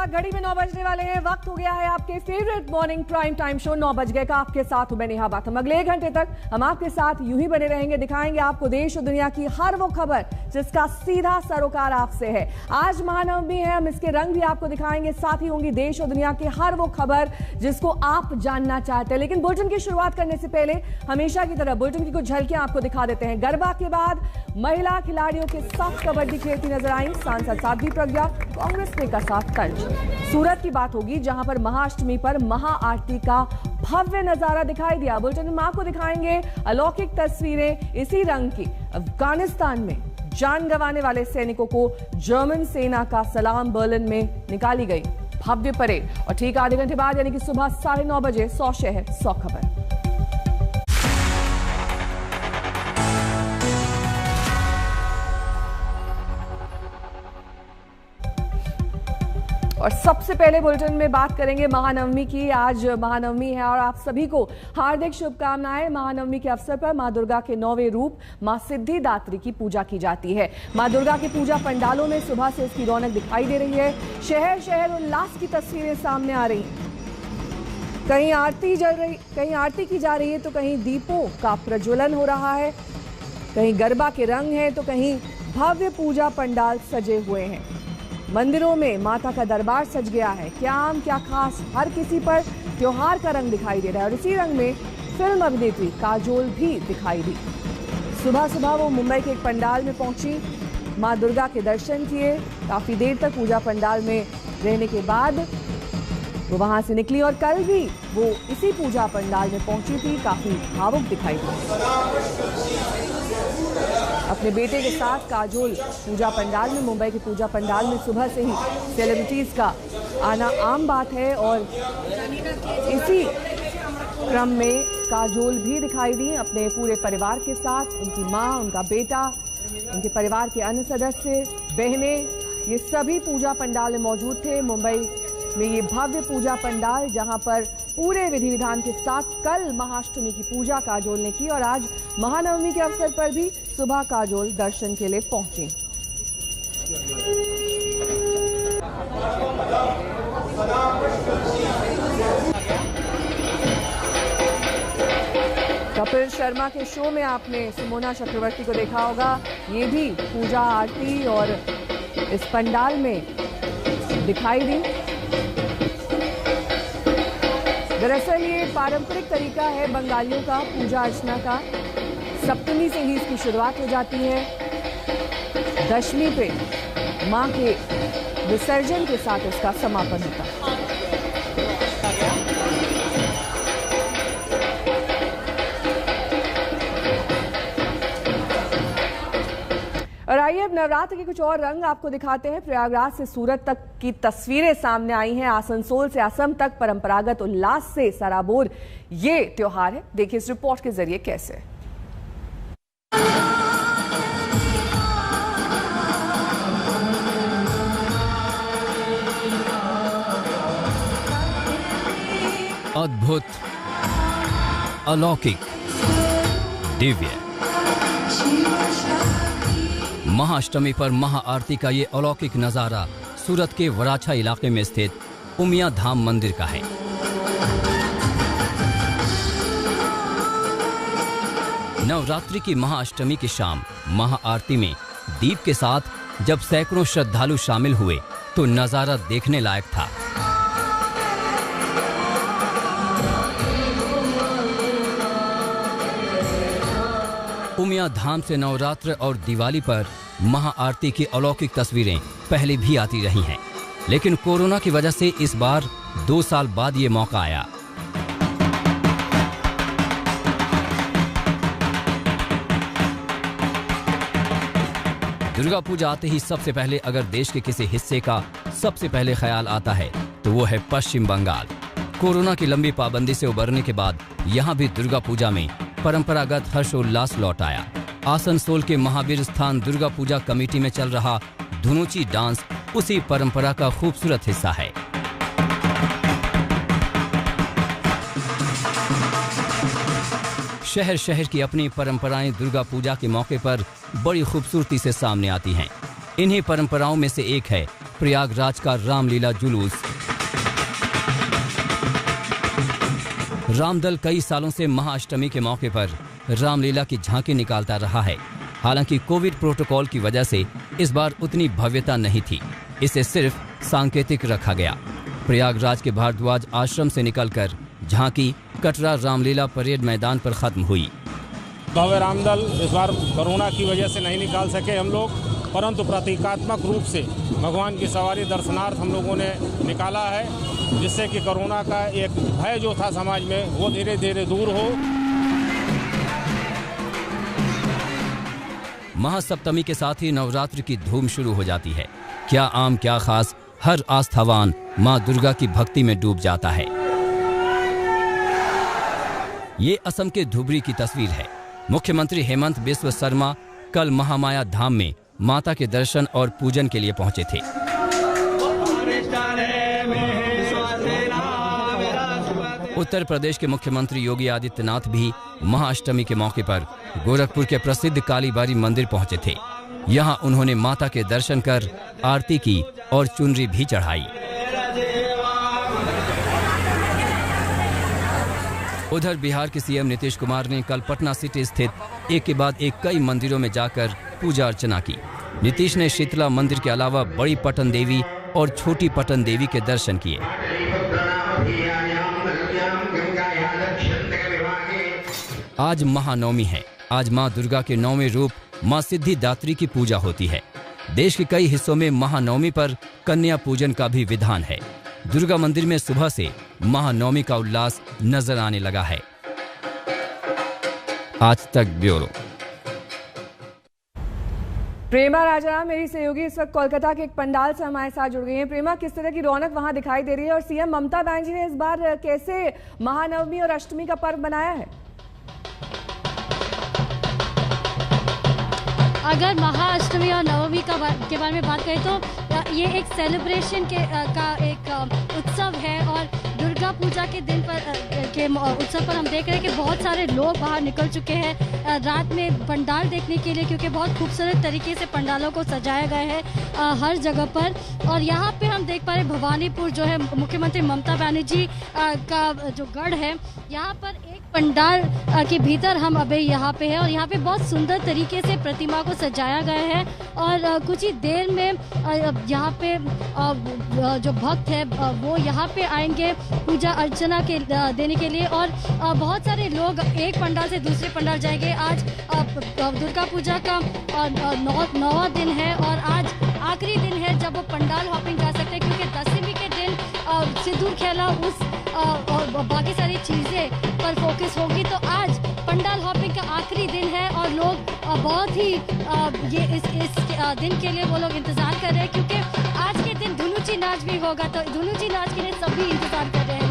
घड़ी में 9 बजने वाले हैं। वक्त हो गया है आपके favourite morning prime time show 9 बज गए का। आपके साथ हूं मैं नेहा बाथम। अगले 1 घंटे तक हम आपके साथ यूं ही बने रहेंगे, दिखाएंगे आपको देश और दुनिया की हर वो खबर जिसका सीधा सरोकार आपसे है। आज महानवमी है, हम इसके रंग भी आपको दिखाएंगे, साथ ही होंगी देश और दुनिया की हर वो खबर जिसको आप जानना चाहते हैं। लेकिन बुलेटिन की शुरुआत करने से पहले हमेशा की तरह बुलेटिन की कुछ झलकियां आपको दिखा देते हैं। गरबा के बाद महिला खिलाड़ियों के साथ कबड्डी खेलती नजर आई सांसद साध्वी प्रज्ञा, कांग्रेस ने कसा तंज। सूरत की बात होगी जहां पर महाअष्टमी पर महाआरती का भव्य नजारा दिखाई दिया। बुलेटिन में आपको दिखाएंगे अलौकिक तस्वीरें इसी रंग की। अफगानिस्तान में जान गंवाने वाले सैनिकों को जर्मन सेना का सलाम बर्लिन में निकाली गई भव्य परेड। और ठीक आधे घंटे बाद यानी कि सुबह 9:30 बजे 100 शहर 100 खबर। और सबसे पहले बुलेटिन में बात करेंगे महानवमी की। आज महानवमी है और आप सभी को हार्दिक शुभकामनाएं। महानवमी के अवसर पर मां दुर्गा के 9वें रूप मां सिद्धिदात्री की पूजा की जाती है। मां दुर्गा की पूजा पंडालों में सुबह से इसकी रौनक दिखाई दे रही है। शहर शहर उल्लास की तस्वीरें सामने आ रही। कहीं आरती जल रही, कहीं आरती की जा रही है तो कहीं दीपों का प्रज्वलन हो रहा है, कहीं गरबा के रंग है तो कहीं भव्य पूजा पंडाल सजे हुए हैं। मंदिरों में माता का दरबार सज गया है। क्या आम क्या खास, हर किसी पर त्योहार का रंग दिखाई दे रहा है। और इसी रंग में फिल्म अभिनेत्री काजोल भी दिखाई दी। सुबह सुबह वो मुंबई के एक पंडाल में पहुंची, मां दुर्गा के दर्शन किए। काफी देर तक पूजा पंडाल में रहने के बाद वो वहां से निकली और कल भी वो इसी पूजा पंडाल में पहुंची थी। काफी भावुक दिखाई दी। अपने बेटे के साथ काजोल पूजा पंडाल में, मुंबई के पूजा पंडाल में सुबह से ही सेलिब्रिटीज का आना आम बात है। और इसी क्रम में काजोल भी दिखाई दी अपने पूरे परिवार के साथ। उनकी मां, उनका बेटा, उनके परिवार के अन्य सदस्य, बहनें, ये सभी पूजा पंडाल में मौजूद थे। मुंबई में ये भव्य पूजा पंडाल जहां पर पूरे विधि विधान के साथ कल महाअष्टमी की पूजा काजोल ने की और आज महानवमी के अवसर पर भी सुबह काजोल दर्शन के लिए पहुंची। कपिल शर्मा के शो में आपने सुमोना चक्रवर्ती को देखा होगा। ये भी पूजा आरती और इस पंडाल में दिखाई दी। दरअसल ये पारंपरिक तरीका है बंगालियों का पूजा अर्चना का। सप्तमी से ही इसकी शुरुआत हो जाती है। दशमी पे मां के विसर्जन के साथ इसका समापन होता है। और आइए अब नवरात्र के कुछ और रंग आपको दिखाते हैं। प्रयागराज से सूरत तक की तस्वीरें सामने आई हैं। आसनसोल से असम तक परंपरागत उल्लास से सराबोर ये त्योहार है। देखिए इस रिपोर्ट के जरिए कैसे। अद्भुत, अलौकिक, दिव्य। महाअष्टमी पर महाआरती का ये अलौकिक नजारा सूरत के वराछा इलाके में स्थित उमिया धाम मंदिर का है। नवरात्रि की महाअष्टमी की शाम महाआरती में दीप के साथ जब सैकड़ों श्रद्धालु शामिल हुए तो नजारा देखने लायक था। उमिया धाम से नवरात्र और दिवाली पर महाआरती की अलौकिक तस्वीरें पहले भी आती रही हैं, लेकिन कोरोना की वजह से इस बार 2 साल बाद ये मौका आया। दुर्गा पूजा आते ही सबसे पहले अगर देश के किसी हिस्से का सबसे पहले ख्याल आता है तो वो है पश्चिम बंगाल। कोरोना की लंबी पाबंदी से उबरने के बाद यहाँ भी दुर्गा पूजा में परंपरागत हर्षोल्लास लौट आया। आसनसोल के महावीर स्थान दुर्गा पूजा कमेटी में चल रहा धुनुची डांस उसी परंपरा का खूबसूरत हिस्सा है। शहर शहर की अपनी परंपराएं दुर्गा पूजा के मौके पर बड़ी खूबसूरती से सामने आती हैं। इन्हीं परंपराओं में से एक है प्रयागराज का रामलीला जुलूस। रामदल कई सालों से महाअष्टमी के मौके पर रामलीला की झांकी निकालता रहा है। हालांकि कोविड प्रोटोकॉल की वजह से इस बार उतनी भव्यता नहीं थी, इसे सिर्फ सांकेतिक रखा गया। प्रयागराज के भारद्वाज आश्रम से निकलकर झांकी कटरा रामलीला परेड मैदान पर खत्म हुई। भव्य रामदल इस बार कोरोना की वजह से नहीं निकाल सके हम लोग, परंतु प्रतीकात्मक रूप से भगवान की सवारी दर्शनार्थ हम लोगों ने निकाला है, जिससे कि कोरोना का एक भय जो था समाज में वो धीरे धीरे दूर हो। महासप्तमी के साथ ही नवरात्र की धूम शुरू हो जाती है। क्या आम क्या खास, हर आस्थावान मां दुर्गा की भक्ति में डूब जाता है। ये असम के धुबरी की तस्वीर है। मुख्यमंत्री हेमंत बिस्व शर्मा कल महामाया धाम में माता के दर्शन और पूजन के लिए पहुंचे थे। उत्तर प्रदेश के मुख्यमंत्री योगी आदित्यनाथ भी महाअष्टमी के मौके पर गोरखपुर के प्रसिद्ध कालीबारी मंदिर पहुंचे थे। यहां उन्होंने माता के दर्शन कर आरती की और चुनरी भी चढ़ाई। उधर बिहार के सीएम नीतीश कुमार ने कल पटना सिटी स्थित एक के बाद एक कई मंदिरों में जाकर पूजा अर्चना की। नीतीश ने शीतला मंदिर के अलावा बड़ी पटन देवी और छोटी पटन देवी के दर्शन किए। आज महानवमी है। आज मां दुर्गा के 9वें रूप मां सिद्धिदात्री की पूजा होती है। देश के कई हिस्सों में महानवमी पर कन्या पूजन का भी विधान है। दुर्गा मंदिर में सुबह से महानवमी का उल्लास नजर आने लगा है। आज तक ब्यूरो। प्रेमा राजाराम मेरी सहयोगी इस वक्त कोलकाता के एक पंडाल से हमारे साथ जुड़ गई हैं। प्रेमा, किस तरह की रौनक वहां दिखाई दे रही है और सीएम ममता बनर्जी ने इस बार कैसे महानवमी और अष्टमी का पर्व मनाया है? अगर महाअष्टमी और नवमी के बारे में बात करें तो ये एक सेलिब्रेशन का एक उत्सव है और दुर्गा पूजा के दिन के उत्सव पर हम देख रहे हैं कि बहुत सारे लोग बाहर निकल चुके हैं रात में पंडाल देखने के लिए, क्योंकि बहुत खूबसूरत तरीके से पंडालों को सजाया गया है हर जगह पर। और यहाँ पे हम देख पा रहे हैं भवानीपुर जो है मुख्यमंत्री ममता बनर्जी का जो गढ़ है, यहाँ पर एक पंडाल के भीतर हम अभी यहाँ पे हैं और यहाँ पे बहुत सुंदर तरीके से प्रतिमा को सजाया गया है। और कुछ ही देर में यहाँ पे जो भक्त है वो यहाँ पे आएंगे पूजा अर्चना के देने के लिए और बहुत सारे लोग एक पंडाल से दूसरे पंडाल जाएंगे। आज दुर्गा पूजा का 9वां दिन है और आज आखिरी दिन है जब वो पंडाल हॉपिंग कर सकते हैं, क्योंकि दशमी के दिन सिंदूर खेला उस और बाकी सारी चीज़ें पर फोकस होगी। तो आज पंडाल हॉपिंग का आखिरी दिन है और लोग बहुत ही ये इस दिन के लिए वो लोग इंतज़ार कर रहे हैं, क्योंकि आज के दिन धुनुची नाच भी होगा। तो धुनुची नाच के लिए सभी इंतज़ार कर रहे हैं।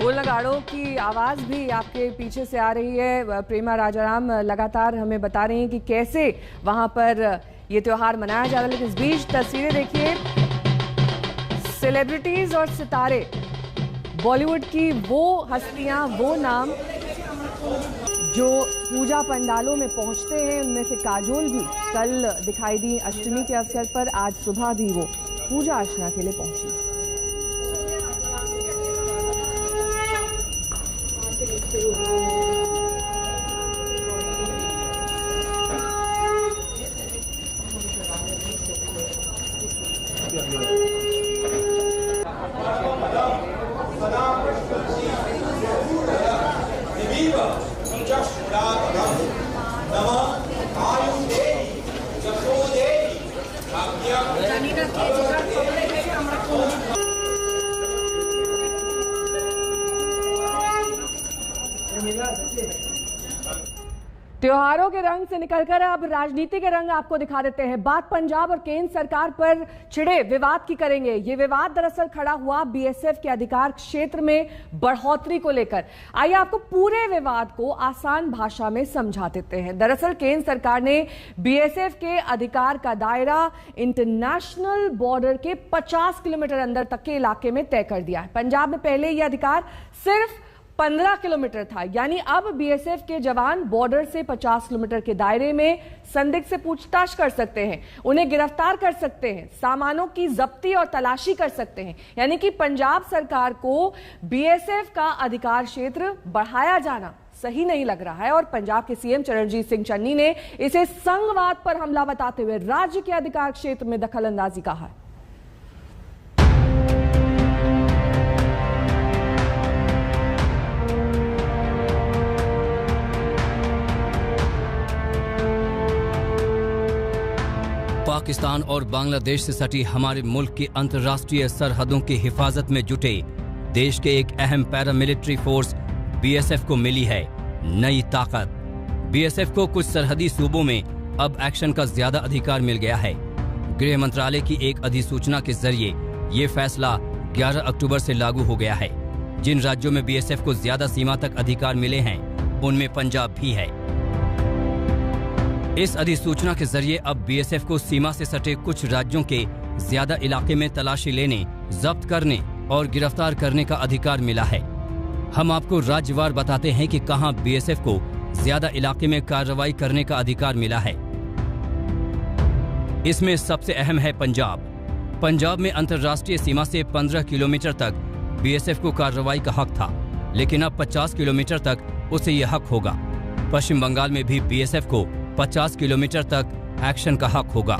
ढोल नगाड़ों की आवाज़ भी आपके पीछे से आ रही है। प्रेमा राजाराम लगातार हमें बता रही हैं कि कैसे वहाँ पर ये त्यौहार मनाया जा रहा है। लेकिन इस बीच तस्वीरें देखिए, सेलिब्रिटीज और सितारे, बॉलीवुड की वो हस्तियां, वो नाम जो पूजा पंडालों में पहुंचते हैं, उनमें से काजोल भी कल दिखाई दी अष्टमी के अवसर पर। आज सुबह भी वो पूजा अर्चना के लिए पहुंची। त्योहारों के रंग से निकलकर अब राजनीति के रंग आपको दिखा देते हैं। बात पंजाब और केंद्र सरकार पर छिड़े विवाद की करेंगे। ये विवाद दरअसल खड़ा हुआ बीएसएफ के अधिकार क्षेत्र में बढ़ोतरी को लेकर। आइए आपको पूरे विवाद को आसान भाषा में समझा देते हैं। दरअसल केंद्र सरकार ने बीएसएफ के अधिकार का दायरा इंटरनेशनल बॉर्डर के 50 किलोमीटर अंदर तक के इलाके में तय कर दिया है। पंजाब में पहले यह अधिकार सिर्फ 15 किलोमीटर था। यानी अब बीएसएफ के जवान बॉर्डर से 50 किलोमीटर के दायरे में संदिग्ध से पूछताछ कर सकते हैं, उन्हें गिरफ्तार कर सकते हैं, सामानों की जब्ती और तलाशी कर सकते हैं। यानी कि पंजाब सरकार को बीएसएफ का अधिकार क्षेत्र बढ़ाया जाना सही नहीं लग रहा है और पंजाब के सीएम चरणजीत सिंह चन्नी ने इसे संघवाद पर हमला बताते हुए राज्य के अधिकार क्षेत्र में दखलंदाजी कहा है। पाकिस्तान और बांग्लादेश से सटी हमारे मुल्क की अंतर्राष्ट्रीय सरहदों की हिफाजत में जुटे देश के एक अहम पैरामिलिट्री फोर्स बीएसएफ को मिली है नई ताकत। बीएसएफ को कुछ सरहदी सूबों में अब एक्शन का ज्यादा अधिकार मिल गया है। गृह मंत्रालय की एक अधिसूचना के जरिए ये फैसला 11 अक्टूबर से लागू हो गया है। जिन राज्यों में बीएसएफ को ज्यादा सीमा तक अधिकार मिले हैं उनमें पंजाब भी है। इस अधिसूचना के जरिए अब बीएसएफ को सीमा से सटे कुछ राज्यों के ज्यादा इलाके में तलाशी लेने, जब्त करने और गिरफ्तार करने का अधिकार मिला है। हम आपको राज्यवार बताते हैं कि कहां बीएसएफ को ज्यादा इलाके में कार्रवाई करने का अधिकार मिला है। इसमें सबसे अहम है पंजाब। पंजाब में अंतर्राष्ट्रीय सीमा से 15 किलोमीटर तक बीएसएफ को कार्रवाई का हक था, लेकिन अब 50 किलोमीटर तक उसे यह हक होगा। पश्चिम बंगाल में भी बीएसएफ को 50 किलोमीटर तक एक्शन का हक होगा।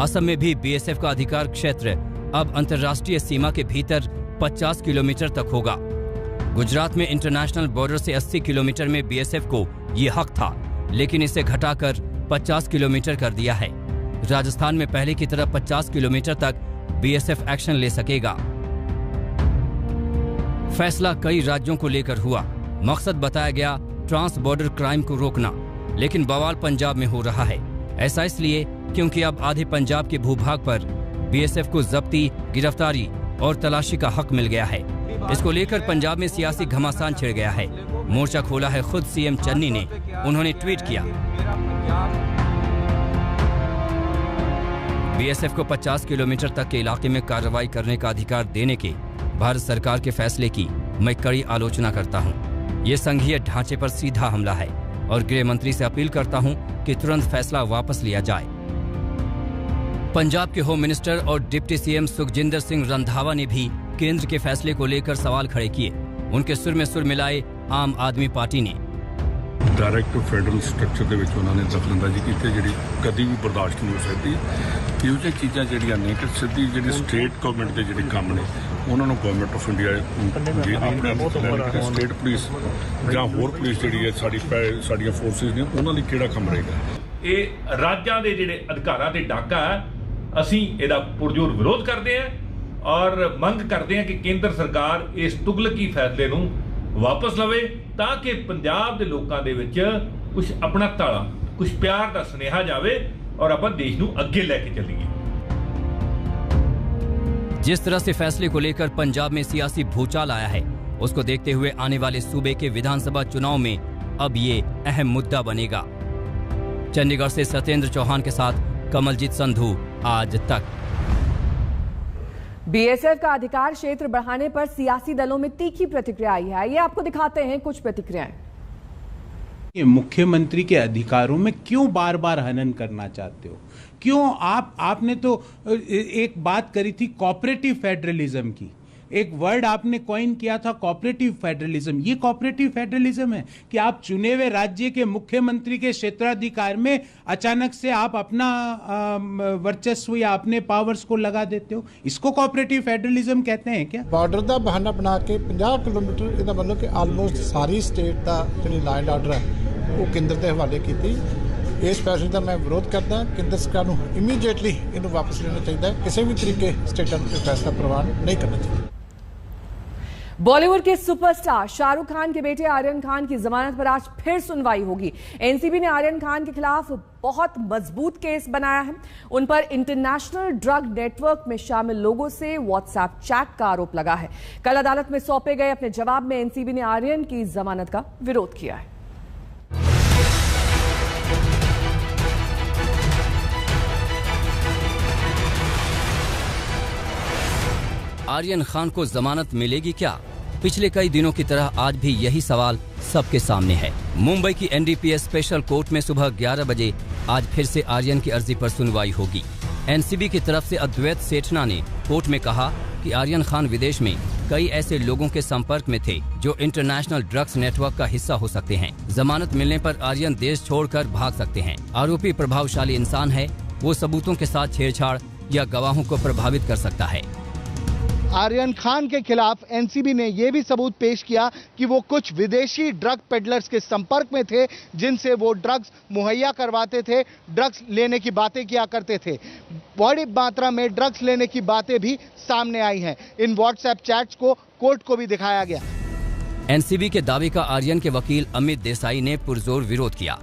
असम में भी बीएसएफ का अधिकार क्षेत्र अब अंतर्राष्ट्रीय सीमा के भीतर 50 किलोमीटर तक होगा। गुजरात में इंटरनेशनल बॉर्डर से 80 किलोमीटर में बीएसएफ को ये हक था, लेकिन इसे घटाकर 50 किलोमीटर कर दिया है। राजस्थान में पहले की तरह 50 किलोमीटर तक बीएसएफ एक्शन ले सकेगा। फैसला कई राज्यों को लेकर हुआ। मकसद बताया गया ट्रांस बॉर्डर क्राइम को रोकना, लेकिन बवाल पंजाब में हो रहा है। ऐसा इसलिए क्योंकि अब आधे पंजाब के भूभाग पर बीएसएफ को जब्ती, गिरफ्तारी और तलाशी का हक मिल गया है। इसको लेकर पंजाब में सियासी घमासान छिड़ गया है। मोर्चा खोला है खुद सीएम चन्नी ने। उन्होंने ट्वीट किया, बीएसएफ को 50 किलोमीटर तक के इलाके में कार्रवाई करने का अधिकार देने के भारत सरकार के फैसले की मैं कड़ी आलोचना करता हूं। ये संघीय ढांचे पर सीधा हमला है और गृह मंत्री से अपील करता हूं कि तुरंत फैसला वापस लिया जाए। पंजाब के होम मिनिस्टर और डिप्टी सीएम सुखजिंदर सिंह रंधावा ने भी केंद्र के फैसले को लेकर सवाल खड़े किए। उनके सुर में सुर मिलाए आम आदमी पार्टी ने। डायरेक्ट फैडरल स्ट्रक्चर ਦੇ ਵਿੱਚ ਉਹਨਾਂ ਨੇ ਦਖਲਅੰਦਾਜ਼ੀ ਕੀਤੀ ਜਿਹੜੀ ਕਦੀ ਵੀ ਬਰਦਾਸ਼ਤ ਨਹੀਂ ਹੋ ਸਕਦੀ। ਇਹੋ ਜਿਹੀ ਚੀਜ਼ਾਂ ਜਿਹੜੀਆਂ ਨੇ ਕਿ ਸਿੱਧੀ ਜਿਹੜੀ ਸਟੇਟ ਗਵਰਨਮੈਂਟ ਦੇ ਜਿਹੜੇ ਕੰਮ ਨੇ ਉਹਨਾਂ ਨੂੰ ਗਵਰਨਮੈਂਟ ਆਫ ਇੰਡੀਆ ਜੇ ਆਪਣੇ ਸਟੇਟ ਪੁਲਿਸ ਜਾਂ ਹੋਰ ਪੁਲਿਸ ਜਿਹੜੀ ਹੈ ਸਾਡੀਆਂ ਫੋਰਸਿਸ ਨੇ ਉਹਨਾਂ ਲਈ ਕਿਹੜਾ ਕੰਮ ਰਹੇਗਾ। ਇਹ ਰਾਜਾਂ ਦੇ ਜਿਹੜੇ ਅਧਿਕਾਰਾਂ ਦੇ ਡਾਕਾ ਅਸੀਂ ਇਹਦਾ ਪੁਰਜੋਰ ਵਿਰੋਧ ਕਰਦੇ ਹਾਂ ਔਰ ਮੰਗ ਕਰਦੇ ਹਾਂ ਕਿ ਕੇਂਦਰ ਸਰਕਾਰ ਇਸ ਤੁਗਲਕੀ ਫੈਸਲੇ ਨੂੰ ਵਾਪਸ ਲਵੇ ਤਾਂ ਕਿ ਪੰਜਾਬ ਦੇ ਲੋਕਾਂ ਦੇ ਵਿੱਚ ਕੁਝ ਆਪਣਾ ਤਾਲਾ, ਕੁਝ ਪਿਆਰ ਦਾ ਸੁਨੇਹਾ ਜਾਵੇ और अपन देश को आगे लेके चलेंगे। जिस तरह से फैसले को लेकर पंजाब में सियासी भूचाल आया है, उसको देखते हुए आने वाले सूबे के विधानसभा चुनाव में अब ये अहम मुद्दा बनेगा। चंडीगढ़ से सत्येंद्र चौहान के साथ कमलजीत संधू, आज तक। बीएसएफ का अधिकार क्षेत्र बढ़ाने पर सियासी दलों में तीखी प्रतिक्रिया आई है। ये आपको दिखाते हैं कुछ प्रतिक्रियाएं। मुख्यमंत्री के अधिकारों में क्यों बार बार हनन करना चाहते हो? क्यों आपने तो एक बात करी थी कोऑपरेटिव फेडरलिज्म की, एक वर्ड आपने कॉइन किया था कोऑपरेटिव फेडरलिज्म। ये कोऑपरेटिव फेडरलिज्म है कि आप चुने हुए राज्य के मुख्यमंत्री के क्षेत्राधिकार में अचानक से आप अपना वर्चस्व या अपने पावर्स को लगा देते हो। इसको कोऑपरेटिव फेडरलिज्म कहते हैं क्या? बॉर्डर का बहाना बना के 50 किलोमीटर इसका मतलब कि आलमोस्ट सारी स्टेट का जो लैंड आर्डर है वो केंद्र के हवाले की। इस फैसले का मैं विरोध करता। केंद्र सरकार को इमीडिएटली इन्हें वापस लेना चाहिए। किसी भी तरीके स्टेटों पर फैसला प्रवान नहीं करना चाहिए। बॉलीवुड के सुपरस्टार शाहरुख खान के बेटे आर्यन खान की जमानत पर आज फिर सुनवाई होगी। एनसीबी ने आर्यन खान के खिलाफ बहुत मजबूत केस बनाया है। उन पर इंटरनेशनल ड्रग नेटवर्क में शामिल लोगों से व्हाट्सएप चैट का आरोप लगा है। कल अदालत में सौंपे गए अपने जवाब में एनसीबी ने आर्यन की जमानत का विरोध किया है। आर्यन खान को जमानत मिलेगी क्या? पिछले कई दिनों की तरह आज भी यही सवाल सबके सामने है। मुंबई की एनडीपीएस स्पेशल कोर्ट में सुबह 11 बजे आज फिर से आर्यन की अर्जी पर सुनवाई होगी। एनसीबी की तरफ से अद्वैत सेठना ने कोर्ट में कहा कि आर्यन खान विदेश में कई ऐसे लोगों के संपर्क में थे जो इंटरनेशनल ड्रग्स नेटवर्क का हिस्सा हो सकते हैं। जमानत मिलने पर आर्यन देश छोड़कर भाग सकते हैं। आरोपी प्रभावशाली इंसान है, वो सबूतों के साथ छेड़छाड़ या गवाहों को प्रभावित कर सकता है। आर्यन खान के खिलाफ एनसीबी ने यह भी सबूत पेश किया कि वो कुछ विदेशी ड्रग पेडलर्स के संपर्क में थे जिनसे वो ड्रग्स मुहैया करवाते थे, ड्रग्स लेने की बातें किया करते थे। बड़ी मात्रा में ड्रग्स लेने की बातें भी सामने आई हैं। इन व्हाट्सएप चैट्स को कोर्ट को भी दिखाया गया। एनसीबी के दावे का आर्यन के वकील अमित देसाई ने पुरजोर विरोध किया।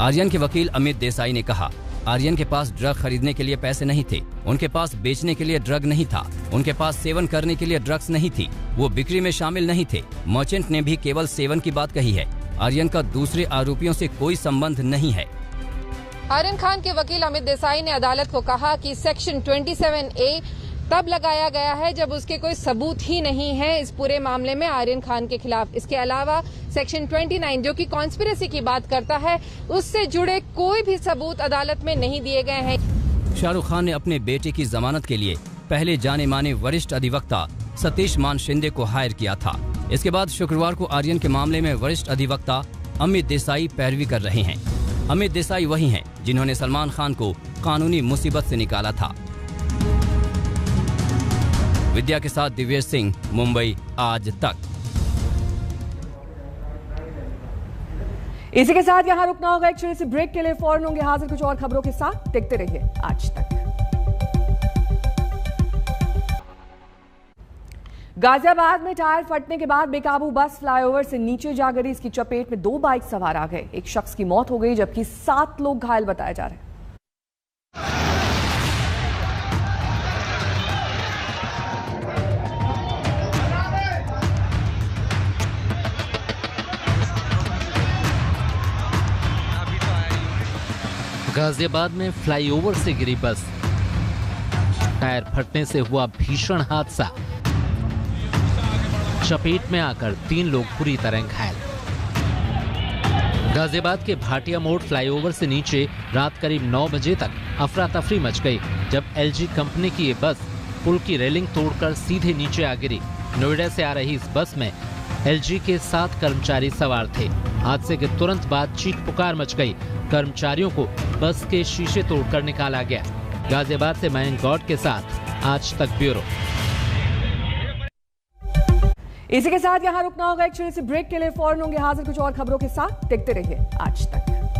आर्यन के वकील अमित देसाई ने कहा, आर्यन के पास ड्रग खरीदने के लिए पैसे नहीं थे, उनके पास बेचने के लिए ड्रग नहीं था, उनके पास सेवन करने के लिए ड्रग्स नहीं थी, वो बिक्री में शामिल नहीं थे। मर्चेंट ने भी केवल सेवन की बात कही है। आर्यन का दूसरे आरोपियों से कोई संबंध नहीं है। आर्यन खान के वकील अमित देसाई ने अदालत को कहा कि सेक्शन 27A तब लगाया गया है जब उसके कोई सबूत ही नहीं है इस पूरे मामले में आर्यन खान के खिलाफ। इसके अलावा सेक्शन 29 जो कि कॉन्स्पिरेसी की बात करता है, उससे जुड़े कोई भी सबूत अदालत में नहीं दिए गए हैं। शाहरुख खान ने अपने बेटे की जमानत के लिए पहले जाने माने वरिष्ठ अधिवक्ता सतीश मान शिंदे को हायर किया था। इसके बाद शुक्रवार को आर्यन के मामले में वरिष्ठ अधिवक्ता अमित देसाई पैरवी कर रहे हैं। अमित देसाई वही हैं जिन्होंने सलमान खान को कानूनी मुसीबत से निकाला था। विद्या के साथ दिव्येश सिंह, मुंबई आज तक। इसी के साथ यहाँ रुकना होगा एक छोटे से ब्रेक के लिए। फौरन होंगे हाजिर कुछ और खबरों के साथ। देखते रहिए आज तक। गाजियाबाद में टायर फटने के बाद बेकाबू बस फ्लाईओवर से नीचे जा गिरी। इसकी चपेट में 2 बाइक सवार आ गए। एक शख्स की मौत हो गई जबकि 7 लोग घायल बताए जा रहे हैं। गाजियाबाद में फ्लाईओवर से गिरी बस, टायर फटने से हुआ भीषण हादसा। चपेट में आकर 3 लोग पूरी तरह घायल। गाजियाबाद के भाटिया मोड़ फ्लाईओवर से नीचे रात करीब 9 बजे तक अफरा तफरी मच गई जब एलजी कंपनी की ये बस पुल की रेलिंग तोड़कर सीधे नीचे आ गिरी। नोएडा से आ रही इस बस में एलजी के 7 कर्मचारी सवार थे। हादसे के तुरंत बाद चीख पुकार मच गई। कर्मचारियों को बस के शीशे तोड़कर निकाला गया। गाजियाबाद से मयंक गौड के साथ आज तक ब्यूरो। इसी के साथ यहाँ रुकना होगा एक छोटे से ब्रेक के लिए। फौरन होंगे हाजिर कुछ और खबरों के साथ। देखते रहिए आज तक।